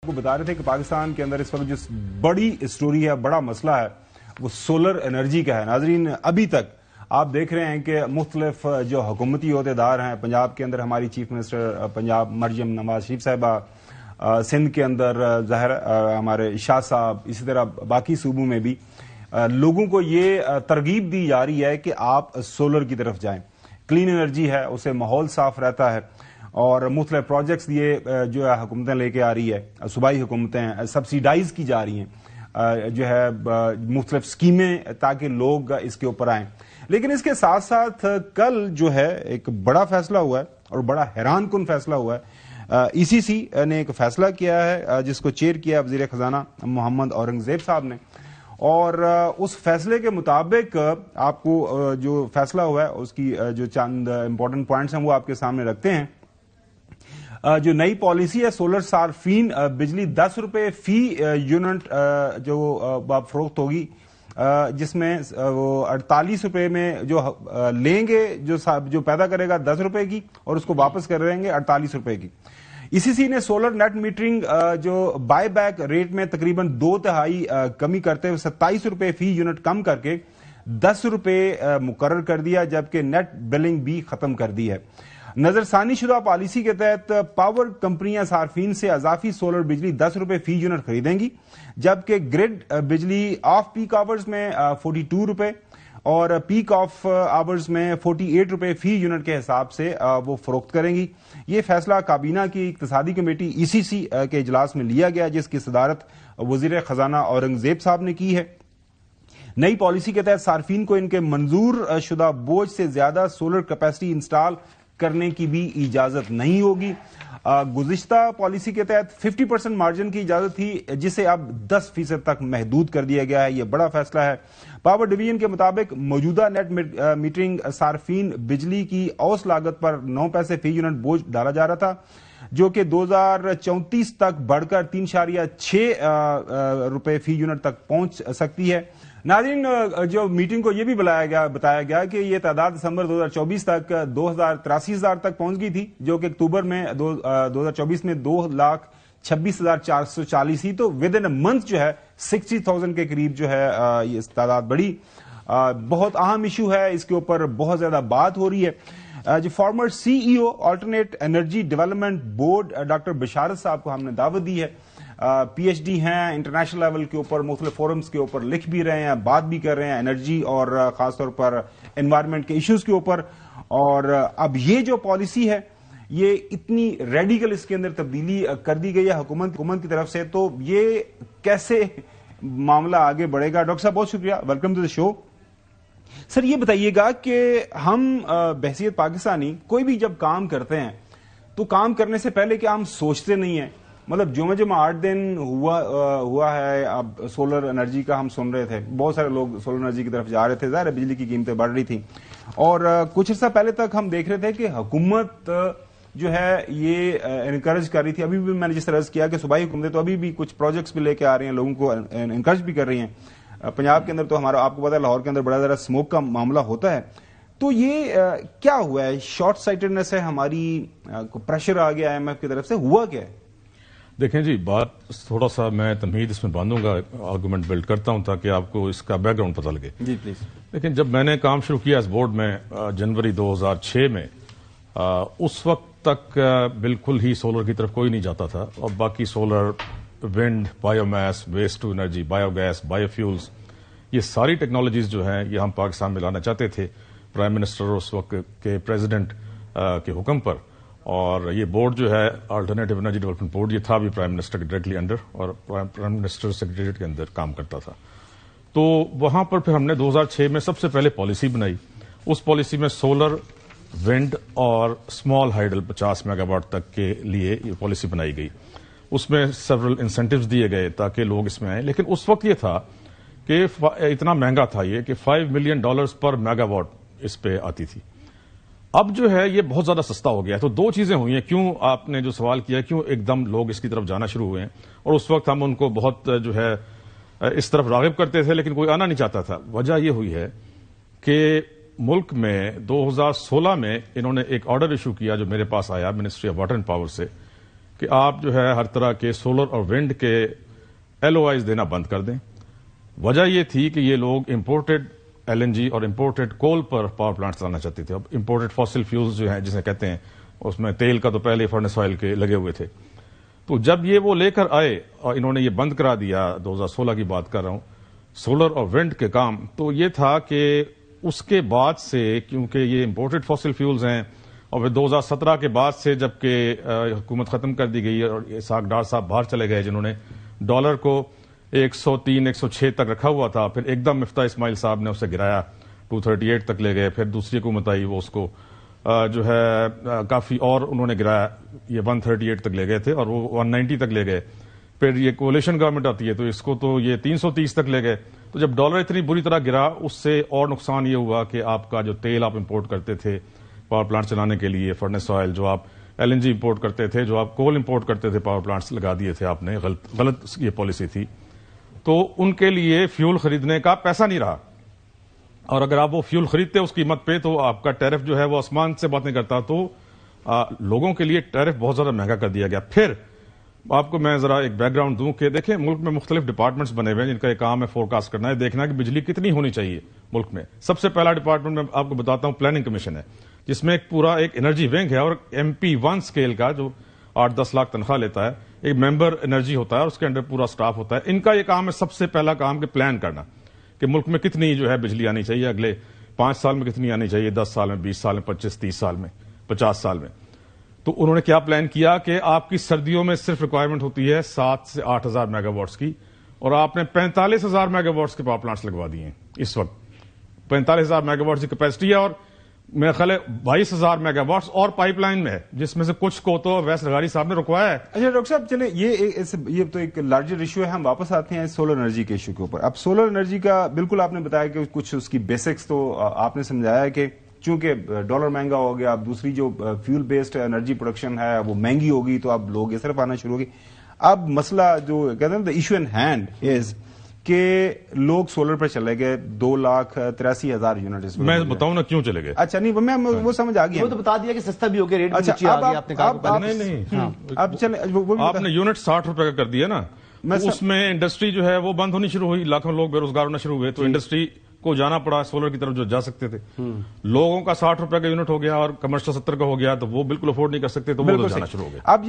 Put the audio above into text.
کو بتا رہے تھے کہ پاکستان کے اندر اس وقت جو بڑی اسٹوری ہے, بڑا مسئلہ ہے, وہ سولر انرجی کا ہے. ناظرین, ابھی تک آپ دیکھ رہے ہیں کہ مختلف جو حکومتی عہدیدار ہیں, پنجاب کے اندر ہماری چیف منسٹر پنجاب مریم نواز شریف صاحبہ, سندھ کے اندر ہمارے شاہ صاحب, اسی طرح باقی صوبوں میں بھی لوگوں کو یہ ترغیب دی جا رہی ہے کہ آپ سولر کی طرف جائیں. کلین انرجی ہے, اسے ماحول صاف رہتا ہے, اور مختلف پروجیکٹس یہ جو ہے حکومتیں لے کے آ رہی ہے, صوبائی حکومتیں سبسیڈائز کی جا رہی ہیں جو ہے مختلف اسکیمیں, تاکہ لوگ اس کے اوپر آئیں. لیکن اس کے ساتھ ساتھ کل جو ہے ایک بڑا فیصلہ ہوا ہے, اور بڑا حیران کن فیصلہ ہوا ہے. ای سی سی نے ایک فیصلہ کیا ہے جس کو چیئر کیا وزیر خزانہ محمد اورنگزیب صاحب نے, اور اس فیصلے کے مطابق آپ کو جو فیصلہ ہوا ہے اس کی جو چند امپورٹنٹ پوائنٹس ہیں وہ آپ کے سامنے رکھتے ہیں. جو نئی پالیسی ہے, سولر صارفین بجلی 10 روپے فی یونٹ جو فروخت ہوگی, جس میں وہ 48 روپے میں جو لیں گے, جو پیدا کرے گا 10 روپے کی, اور اس کو واپس کر رہیں گے 48 روپے کی. ای سی سی نے سولر نیٹ میٹرنگ جو بائی بیک ریٹ میں تقریباً 2/3 کمی کرتے ہوئے 27 روپے فی یونٹ کم کر کے 10 روپے مقرر کر دیا, جبکہ نیٹ بلنگ بھی ختم کر دی ہے. نظر ثانی شدہ پالیسی کے تحت پاور کمپنیاں صارفین سے اضافی سولر بجلی 10 روپے فی یونٹ خریدیں گی, جبکہ گرڈ بجلی آف پیک آورز میں 42 روپے اور پیک آف آورز میں 48 روپے فی یونٹ کے حساب سے وہ فروخت کریں گی. یہ فیصلہ کابینہ کی اقتصادی کمیٹی ای سی سی کے اجلاس میں لیا گیا, جس کی صدارت وزیر خزانہ اورنگزیب صاحب نے کی ہے. نئی پالیسی کے تحت صارفین کو ان کے منظور شدہ بوجھ سے زیادہ سولر کیپیسٹی انسٹال کرنے کی بھی اجازت نہیں ہوگی. گزشتہ پالیسی کے تحت 50% مارجن کی اجازت تھی, جسے اب 10% تک محدود کر دیا گیا ہے. یہ بڑا فیصلہ ہے. پاور ڈویژن کے مطابق موجودہ نیٹ میٹرنگ صارفین بجلی کی اوسط لاگت پر 9 پیسے فی یونٹ بوجھ ڈالا جا رہا تھا, جو کہ 2034 تک بڑھ کر 3.6 روپے فی یونٹ تک پہنچ سکتی ہے. ناظرین, جو میٹنگ کو یہ بھی بتایا گیا کہ یہ تعداد دسمبر 2024 تک 2,83,000 تک پہنچ گئی تھی, جو کہ اکتوبر میں 2024 میں 2,26,440 تھی. تو ود ان اے منتھ جو ہے 60,000 کے قریب جو ہے یہ تعداد بڑی. بہت اہم ایشو ہے, اس کے اوپر بہت زیادہ بات ہو رہی ہے. جو former C E O alternate energy development board doctor Bisharat sahib کو ہم نے دعوت دی ہے. پی ایچ ڈی ہیں, انٹرنیشنل لیول کے اوپر مختلف فورمز کے اوپر لکھ بھی رہے ہیں, بات بھی کر رہے ہیں انرجی اور خاص طور پر انوائرمنٹ کے ایشوز کے اوپر. اور اب یہ جو پالیسی ہے یہ اتنی ریڈیکل اس کے اندر تبدیلی کر دی گئی ہے حکومت کی طرف سے, تو یہ کیسے معاملہ آگے بڑھے گا؟ ڈاکٹر صاحب بہت شکریہ, ویلکم ٹو دی شو. سر یہ بتائیے گا کہ ہم بحیثیت پاکستانی کوئی بھی جب کام کرتے ہیں تو کام کرنے سے پہلے کیا ہم سوچتے نہیں ہیں؟ مطلب جو 8 دن ہوا ہے, اب سولر انرجی کا ہم سن رہے تھے, بہت سارے لوگ سولر انرجی کی طرف جا رہے تھے, ظاہر ہے بجلی کی قیمتیں بڑھ رہی تھیں, اور کچھ عرصہ پہلے تک ہم دیکھ رہے تھے کہ حکومت جو ہے یہ انکریج کر رہی تھی. ابھی بھی میں نے جس طرح کیا کہ صوبائی حکومتیں تو ابھی بھی کچھ پروجیکٹس بھی لے کے آ رہی ہیں, لوگوں کو انکریج بھی کر رہی ہیں. پنجاب کے اندر تو ہمارا آپ کو پتا ہے لاہور کے اندر بڑا زیادہ اسموک کا معاملہ ہوتا ہے. تو یہ کیا ہوا ہے؟ شارٹ سائٹڈنس ہے ہماری, پریشر آ گیا IMF کی طرف سے, ہوا کیا ہے؟ دیکھیں جی, بات تھوڑا سا میں تمہید اس میں باندھوں گا, آرگومنٹ بلڈ کرتا ہوں تاکہ آپ کو اس کا بیک گراؤنڈ پتہ لگے. جی پلیز. لیکن جب میں نے کام شروع کیا اس بورڈ میں جنوری 2006 میں, اس وقت تک بالکل ہی سولر کی طرف کوئی نہیں جاتا تھا, اور باقی solar, wind, biomass, waste to energy, biogas, biofuels, یہ ساری ٹیکنالوجیز جو ہیں یہ ہم پاکستان میں لانا چاہتے تھے پرائم منسٹر اس وقت کے پریزیڈنٹ کے حکم پر. اور یہ بورڈ جو ہے آلٹرنیٹو انرجی ڈیولپمنٹ بورڈ, یہ تھا بھی پرائم منسٹر کے ڈائریکٹلی انڈر, اور پرائم منسٹر سیکریٹریٹ کے اندر کام کرتا تھا. تو وہاں پر پھر ہم نے 2006 میں سب سے پہلے پالیسی بنائی. اس پالیسی میں سولر, ونڈ اور اسمال ہائیڈل 50 میگا واٹ تک کے لیے یہ پالیسی بنائی گئی. اس میں سیورل انسینٹیوز دیے گئے تاکہ لوگ اس میں آئیں. لیکن اس وقت یہ تھا کہ اتنا مہنگا تھا یہ کہ $5 ملین پر میگا واٹ اس پہ آتی تھی. اب جو ہے یہ بہت زیادہ سستا ہو گیا. تو دو چیزیں ہوئی ہیں, کیوں آپ نے جو سوال کیا, کیوں ایک دم لوگ اس کی طرف جانا شروع ہوئے ہیں, اور اس وقت ہم ان کو بہت جو ہے اس طرف راغب کرتے تھے لیکن کوئی آنا نہیں چاہتا تھا. وجہ یہ ہوئی ہے کہ ملک میں 2016 میں انہوں نے ایک آرڈر ایشو کیا جو میرے پاس آیا ministry of water and power سے, کہ آپ جو ہے ہر طرح کے سولر اور ونڈ کے LOIs دینا بند کر دیں. وجہ یہ تھی کہ یہ لوگ امپورٹڈ LNG اور امپورٹڈ کول پر پاور پلانٹ چلانا چاہتے تھے. اب امپورٹڈ فاسل فیولز جو ہیں جسے کہتے ہیں اس میں تیل کا تو پہلے فرنس آئل کے لگے ہوئے تھے. تو جب یہ وہ لے کر آئے اور انہوں نے یہ بند کرا دیا، 2016 کی بات کر رہا ہوں، سولر اور ونڈ کے کام، تو یہ تھا کہ اس کے بعد سے کیونکہ یہ امپورٹڈ فاسل فیولز ہیں اور پھر 2017 کے بعد سے جبکہ حکومت ختم کر دی گئی اور اسحاق ڈار صاحب باہر چلے گئے جنہوں نے ڈالر کو 103 106 تک رکھا ہوا تھا، پھر ایک دم مفتاح اسماعیل صاحب نے اسے گرایا، 238 تک لے گئے، پھر دوسری حکومت آئی وہ اس کو جو ہے کافی اور انہوں نے گرایا، یہ 138 تک لے گئے تھے اور وہ 190 تک لے گئے. پھر یہ کولیشن گورنمنٹ آتی ہے تو اس کو تو یہ 330 تک لے گئے. تو جب ڈالر اتنی بری طرح گرا اس سے اور نقصان یہ ہوا کہ آپ کا جو تیل آپ امپورٹ کرتے تھے پاور پلانٹ چلانے کے لیے، فرنس آئل، جو آپ LNG امپورٹ کرتے تھے، جو آپ کول امپورٹ کرتے تھے، پاور پلانٹس لگا دیے تھے آپ نے، غلط یہ پالیسی تھی. تو ان کے لیے فیول خریدنے کا پیسہ نہیں رہا، اور اگر آپ وہ فیول خریدتے اس قیمت پہ تو آپ کا ٹیرف جو ہے وہ آسمان سے باتیں کرتا. تو لوگوں کے لیے ٹیرف بہت زیادہ مہنگا کر دیا گیا. پھر آپ کو میں ذرا ایک بیک گراؤنڈ دوں کہ دیکھیں ملک میں مختلف ڈپارٹمنٹس بنے ہوئے ہیں جن کا ایک کام ہے فور کاسٹ کرنا ہے، دیکھنا کہ بجلی کتنی ہونی چاہیے ملک میں. سب سے پہلا ڈپارٹمنٹ میں آپ کو بتاتا ہوں پلاننگ کمیشن ہے، جس میں ایک پورا ایک انرجی ونگ ہے اور MP1 اسکیل کا جو 8-10 لاکھ تنخواہ لیتا ہے، ایک ممبر انرجی ہوتا ہے اور اس کے انڈر پورا سٹاف ہوتا ہے. ان کا یہ کام ہے سب سے پہلا کام کہ پلان کرنا کہ ملک میں کتنی جو ہے بجلی آنی چاہیے، اگلے 5 سال میں کتنی آنی چاہیے، 10 سال میں، 20 سال میں، 25-30 سال میں، 50 سال میں. تو انہوں نے کیا پلان کیا کہ آپ کی سردیوں میں صرف ریکوائرمنٹ ہوتی ہے 7 سے 8 ہزار میگا واٹس کی، اور آپ نے 45 ہزار میگا واٹس کے پاور پلانٹس لگوا دیے ہیں. اس وقت 45 ہزار میگا واٹس کی کیپیسٹی ہے اور میرا خیال ہے 22 ہزار میگا واٹس اور پائپ لائن میں ہے، جس میں سے کچھ کو تو ویس لغاری صاحب نے رکوایا ہے. اچھا ڈاکٹر صاحب چلیں یہ تو ایک لارجر ایشو ہے، ہم واپس آتے ہیں سولر انرجی کے ایشو کے اوپر. اب سولر انرجی کا بالکل آپ نے بتایا کہ کچھ اس کی بیسکس تو آپ نے سمجھایا ہے کہ چونکہ ڈالر مہنگا ہو گیا، اب دوسری جو فیول بیسڈ انرجی پروڈکشن ہے وہ مہنگی ہوگی تو اب لوگ اس طرف آنا شروع ہوگی. اب مسئلہ جو کہتے ہیں نا ایشو ان ہینڈ از کہ لوگ سولر پہ چلے گئے، 2,83,000 یونٹ. میں بتاؤں نا کیوں چلے گئے. اچھا نہیں میں وہ سمجھ آ گیا، وہ تو بتا دیا کہ سستا بھی ہو گیا، ریٹ بھی نیچے آ گیا. آپ نے کہا نہیں اب چلیں آپ نے یونٹ 60 روپے کا کر دیا نا، اس میں انڈسٹری جو ہے وہ بند ہونی شروع ہوئی، لاکھوں لوگ بے روزگار ہونا شروع ہوئے، تو انڈسٹری کو جانا پڑا سولر کی طرف جو جا سکتے تھے. لوگوں کا 60 روپے کا یونٹ ہو گیا اور کمرشل 70 کا ہو گیا، تو وہ بالکل افورڈ نہیں کر سکتے تو وہ جانا شروع ہو گیا.